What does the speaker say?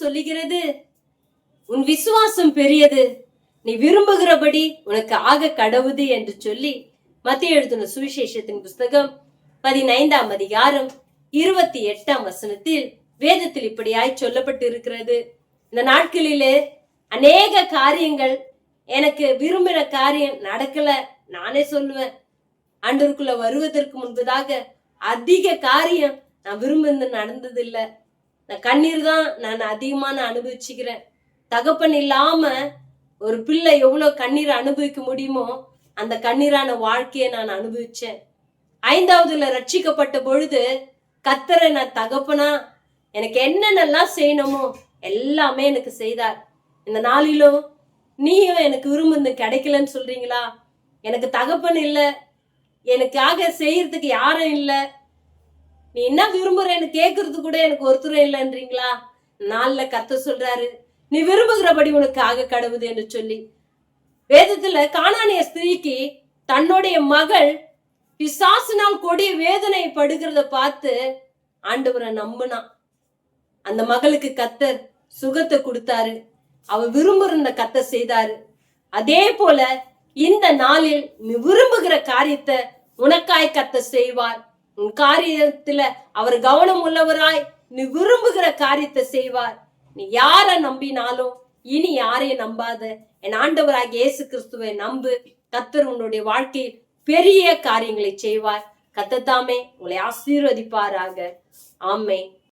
சொல்லுகிறது, உன் விசுவாசம் பெரியது, நீ விரும்புகிறபடி உனக்கு ஆக கடவுது என்று சொல்லி மத்தேயு எழுதின சுவிசேஷத்தின் புஸ்தகம் 15ஆம் அதிகாரம் 28ஆம் வசனத்தில் வேதத்தில் இப்படியாய் சொல்லப்பட்டு இருக்கிறது. இந்த நாட்களிலே அநேக காரியங்கள், எனக்கு விரும்பின காரியம் நடக்கல. நானே சொல்லுவேன், ஆண்டவருக்குள்ள வருவதற்கு முன்பதாக அதிக காரியம் நான் விரும்புறது நடந்தது இல்லை. நான் கண்ணீர் தான் நான் அதிகமா அனுபவிச்சுக்கிறேன். தகப்பன் இல்லாம ஒரு பிள்ளை எவ்வளவு கண்ணீரை அனுபவிக்க முடியுமோ அந்த கண்ணீரான வாழ்க்கையை நான் அனுபவிச்சேன். 5ஆவதுல ரட்சிக்கப்பட்ட பொழுது கர்த்தரை நான் தகப்பனா எனக்கு என்னென்னலாம் செய்யணுமோ எல்லாமே எனக்கு செய்தார். இந்த நாளிலும் நீயும் எனக்கு விரும்புறது கிடைக்கலன்னு சொல்றீங்களா? எனக்கு தகப்பன் இல்லை, எனக்காக செய்யறதுக்கு யாரும் இல்லை, நீ என்ன விரும்புறேன்னு கேட்கறது கூட எனக்கு ஒருத்தரும் இல்லைன்றீங்களா? நாள்ல கர்த்தர் சொல்றாரு, நீ விரும்புகிறபடி உனக்கு ஆக கடவுது என்று சொல்லி. வேதத்துல கானானிய ஸ்திரீக்கு தன்னுடைய மகள் பிசாசினால் கொடிய வேதனை படுகிறத பார்த்து ஆண்டவரை நம்பினான். அந்த மகளுக்கு கர்த்தர் சுகத்தை கொடுத்தாரு. அவ விரும்புகிற கர்த்தர் செய்தாரு. அதே போல இந்த நாளில் நீ விரும்புகிற காரியத்தை உனக்காய் கர்த்தர் செய்வார். உன் காரியத்துல அவர் கவனம் உள்ளவராய் நீ விரும்புகிற காரியத்தை செய்வார். நீ யார நம்பினாலும் இனி யாரையும் நம்பாத, என் ஆண்டவராகிய இயேசு கிறிஸ்துவை நம்பு. கர்த்தர் உன்னுடைய வாழ்க்கையில் பெரிய காரியங்களை செய்வார். கர்த்தர் தாமே உங்களை ஆசீர்வதிப்பாராக. ஆமென்.